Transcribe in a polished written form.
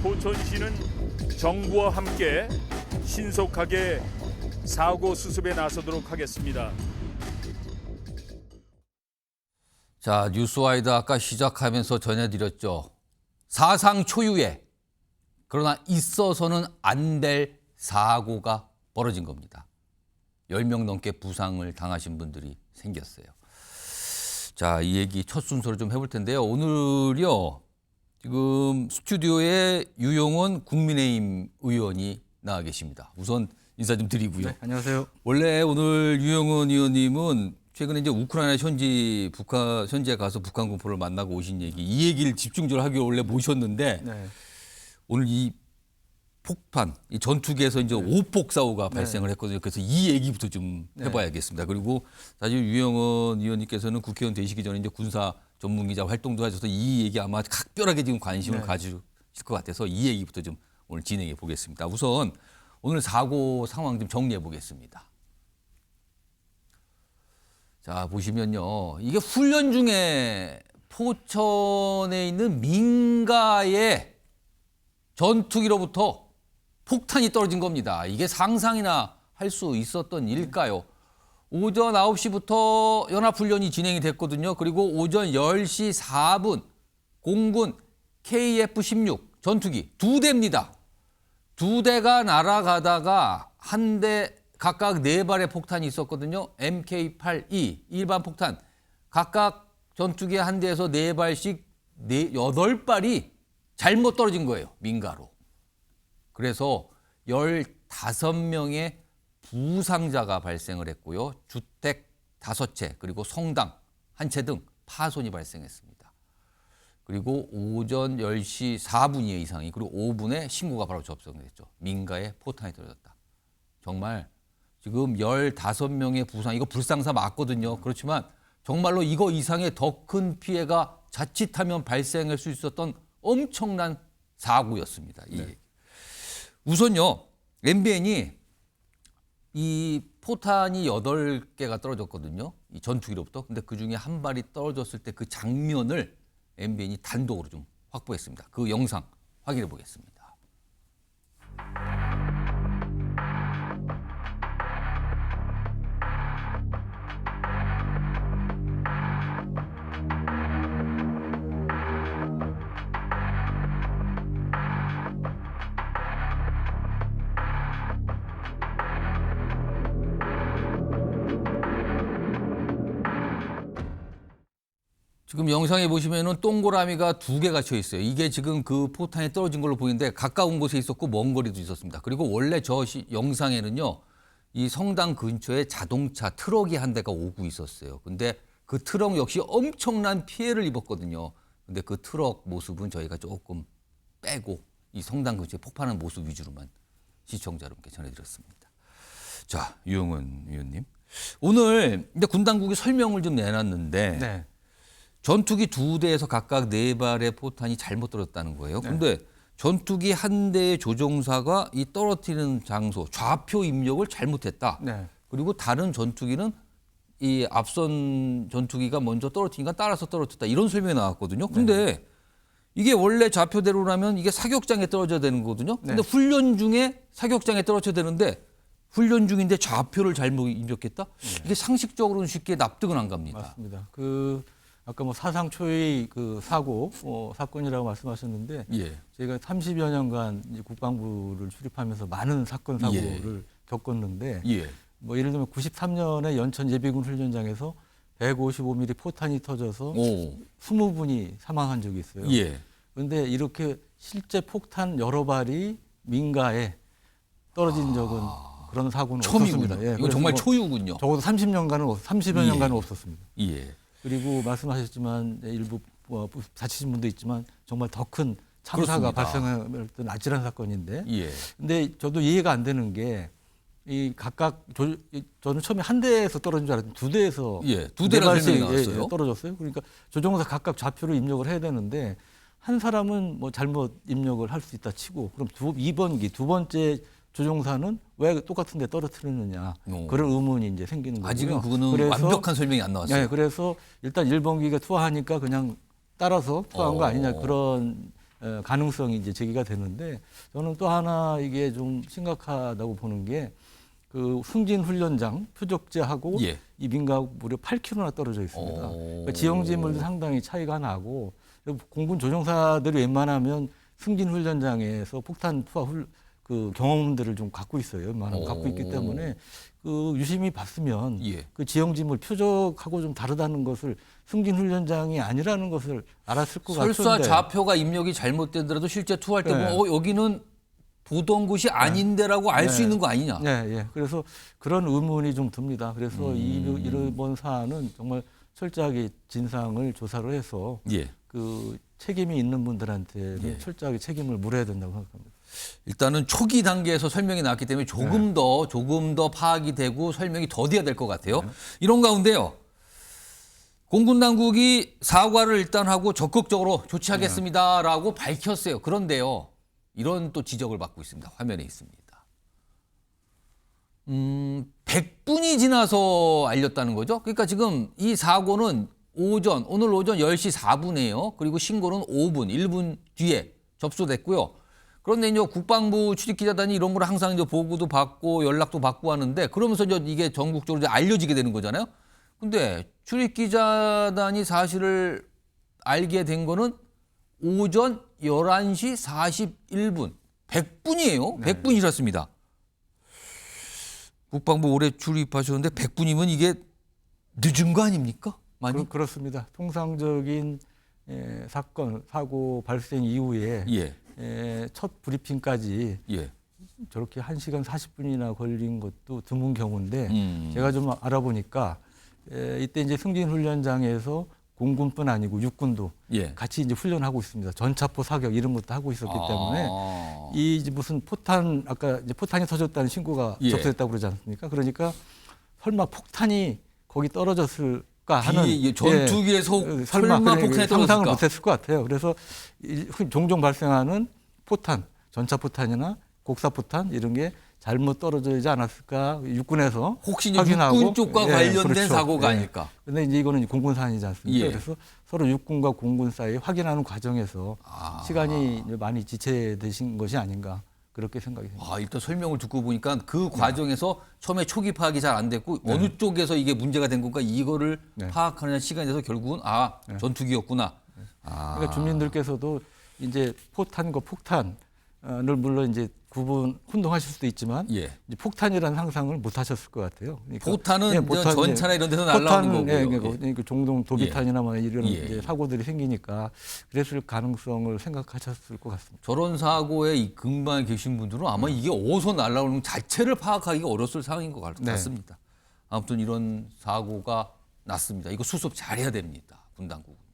포천시는 정부와 함께 신속하게 사고 수습에 나서도록 하겠습니다. 자, 뉴스와이드 아까 시작하면서 전해드렸죠. 사상 초유의 그러나 있어서는 안 될 사고가 벌어진 겁니다. 10명 넘게 부상을 당하신 분들이 생겼어요. 자, 이 얘기 첫 순서로 좀 해볼 텐데요. 오늘요, 지금 스튜디오에 유용원 국민의힘 의원이 나와 계십니다. 우선 인사 좀 드리고요. 네, 안녕하세요. 원래 오늘 유용원 의원님은 최근에 이제 우크라이나 현지에 가서 북한 군포를 만나고 오신 이 얘기를 집중적으로 하기로 원래 모셨는데 네. 오늘 이 폭탄, 이 전투기에서 이제 오폭 사고가 발생을 했거든요. 그래서 이 얘기부터 좀 해봐야겠습니다. 그리고 사실 유영원 의원님께서는 국회의원 되시기 전에 이제 군사 전문기자 활동도 하셔서 이 얘기 아마 각별하게 지금 관심을 가지실 것 같아서 이 얘기부터 좀 오늘 진행해 보겠습니다. 우선 오늘 사고 상황 좀 정리해 보겠습니다. 자, 보시면요. 이게 훈련 중에 포천에 있는 민가의 전투기로부터 폭탄이 떨어진 겁니다. 이게 상상이나 할 수 있었던 일일까요? 오전 9시부터 연합훈련이 진행이 됐거든요. 그리고 오전 10시 4분 공군 KF-16 전투기 2대입니다. 2대가 날아가다가 한 대 각각 4발의 폭탄이 있었거든요. MK-82 일반 폭탄 각각 전투기 한 대에서 4발씩 8발이 잘못 떨어진 거예요. 민가로. 그래서 15명의 부상자가 발생을 했고요. 주택 5채 그리고 성당 1채 등 파손이 발생했습니다. 그리고 오전 10시 4분의 이상이 그리고 5분에 신고가 바로 접수됐죠. 민가에 포탄이 떨어졌다. 정말 지금 15명의 부상, 이거 불상사 맞거든요. 그렇지만 정말로 이거 이상의 더 큰 피해가 자칫하면 발생할 수 있었던 엄청난 사고였습니다. 우선요, MBN이 이 포탄이 8개가 떨어졌거든요. 이 전투기로부터. 근데 그 중에 한 발이 떨어졌을 때 그 장면을 MBN이 단독으로 좀 확보했습니다. 그 영상 확인해 보겠습니다. 지금 영상에 보시면은 동그라미가 2개 갇혀 있어요. 이게 지금 그 포탄이 떨어진 걸로 보이는데 가까운 곳에 있었고 먼 거리도 있었습니다. 그리고 원래 영상에는요, 이 성당 근처에 자동차 트럭이 한 대가 오고 있었어요. 근데 그 트럭 역시 엄청난 피해를 입었거든요. 근데 그 트럭 모습은 저희가 조금 빼고 이 성당 근처에 폭발하는 모습 위주로만 시청자 여러분께 전해드렸습니다. 자, 유영원 의원님. 오늘 이제 군 당국이 설명을 좀 내놨는데 네. 전투기 2대에서 각각 4발의 포탄이 잘못 떨어졌다는 거예요. 그런데 전투기 한 대의 조종사가 이 떨어뜨리는 장소, 좌표 입력을 잘못했다. 네. 그리고 다른 전투기는 이 앞선 전투기가 먼저 떨어뜨리니까 따라서 떨어졌다. 이런 설명이 나왔거든요. 근데 이게 원래 좌표대로라면 이게 사격장에 떨어져야 되는 거거든요. 근데 훈련 중에 사격장에 떨어져야 되는데 훈련 중인데 좌표를 잘못 입력했다? 이게 상식적으로는 쉽게 납득은 안 갑니다. 맞습니다. 아까 사상 초유의 그 사건이라고 말씀하셨는데 저희가 30여 년간 이제 국방부를 출입하면서 많은 사건 사고를 겪었는데 예를 들면 93년에 연천 예비군 훈련장에서 155mm 포탄이 터져서 20분이 사망한 적이 있어요. 그런데 이렇게 실제 폭탄 여러 발이 민가에 떨어진 적은 그런 사고는 없었습니다. 이건 정말 초유군요. 적어도 30여 년간은 없었습니다. 그리고 말씀하셨지만 일부 다치신 분도 있지만 정말 더 큰 참사가 발생했던 아찔한 사건인데 근데 저도 이해가 안 되는 게 이 각각 저는 처음에 한 대에서 떨어진 줄 알았는데 두 대에서 두 대라는 네 설명이 발씩, 나왔어요. 떨어졌어요. 그러니까 조종사 각각 좌표를 입력을 해야 되는데 한 사람은 뭐 잘못 입력을 할 수 있다 치고 그럼 2번기 두 번째 조종사는 왜 똑같은 데 떨어뜨렸느냐 그런 의문이 이제 생기는 거고요. 아직은 그거는 완벽한 설명이 안 나왔어요. 네, 그래서 일단 1번기가 투하하니까 그냥 따라서 투하한 거 아니냐 그런 가능성이 이제 제기가 되는데 저는 또 하나 이게 좀 심각하다고 보는 게 그 승진 훈련장 표적지하고 이 민가하고 무려 8km나 떨어져 있습니다. 그러니까 지형지물도 상당히 차이가 나고 공군 조종사들이 웬만하면 승진 훈련장에서 폭탄 투하 그 경험들을 좀 갖고 있어요. 웬만하면 갖고 있기 때문에 그 유심히 봤으면 그 지형지물 표적하고 좀 다르다는 것을 승진 훈련장이 아니라는 것을 알았을 것 같은데 설사 좌표가 입력이 잘못되더라도 실제 투하할 때 보면 여기는 보던 곳이 아닌데라고 알 수 있는 거 아니냐. 네. 그래서 그런 의문이 좀 듭니다. 그래서 이번 사안은 정말 철저하게 진상을 조사를 해서 그 책임이 있는 분들한테는 철저하게 책임을 물어야 된다고 생각합니다. 일단은 초기 단계에서 설명이 나왔기 때문에 조금 더 파악이 되고 설명이 더 돼야 될 것 같아요. 이런 가운데요. 공군 당국이 사과를 일단 하고 적극적으로 조치하겠습니다라고 밝혔어요. 그런데요. 이런 또 지적을 받고 있습니다. 화면에 있습니다. 100분이 지나서 알렸다는 거죠. 그러니까 지금 이 사고는 오늘 오전 10시 4분이에요. 그리고 신고는 1분 뒤에 접수됐고요. 그런데 이제 국방부 출입기자단이 이런 걸 항상 이제 보고도 받고 연락도 받고 하는데 그러면서 이제 이게 전국적으로 이제 알려지게 되는 거잖아요. 근데 출입기자단이 사실을 알게 된 거는 오전 11시 41분. 100분이에요. 100분이 지났습니다. 국방부 올해 출입하셨는데 100분이면 이게 늦은 거 아닙니까? 많이? 그렇습니다. 통상적인 사고 발생 이후에 첫 브리핑까지 저렇게 1시간 40분이나 걸린 것도 드문 경우인데 제가 좀 알아보니까 이때 이제 승진 훈련장에서 공군뿐 아니고 육군도 같이 이제 훈련하고 있습니다. 전차포 사격 이런 것도 하고 있었기 때문에 이 무슨 포탄 아까 이제 포탄이 터졌다는 신고가 접수됐다고 그러지 않습니까? 그러니까 설마 폭탄이 거기 떨어졌을까 하는 전투기에서 설마 폭탄이 떨어졌을까 상상을 못했을 것 같아요. 그래서 종종 발생하는 포탄, 전차포탄이나 곡사포탄 이런 게 잘못 떨어지지 않았을까 육군에서 혹시 확인하고 육군 쪽과 관련된 그렇죠. 사고가 아닐까. 그런데 이제 이거는 공군 사안이지 않습니까? 그래서 서로 육군과 공군 사이 확인하는 과정에서 시간이 많이 지체되신 것이 아닌가 그렇게 생각이 됩니다. 일단 설명을 듣고 보니까 그 과정에서 처음에 초기 파악이 잘 안 됐고 어느 쪽에서 이게 문제가 된 건가 이거를 파악하는 시간이 돼서 결국은 전투기였구나. 그러니까 주민들께서도 이제 포탄과 폭탄을 물론 이제 구분 혼동하실 수도 있지만 이제 폭탄이라는 상상을 못 하셨을 것 같아요. 그러니까 포탄은 전차나 이런 데서 날라오는 거고요. 그러니까 종종 도비탄이나 뭐 이런 이제 사고들이 생기니까 그랬을 가능성을 생각하셨을 것 같습니다. 저런 사고에 이 근방에 계신 분들은 아마 이게 어디서 날라오는 자체를 파악하기가 어렸을 상황인 것 같습니다. 아무튼 이런 사고가 났습니다. 이거 수습 잘해야 됩니다. 군 당국은.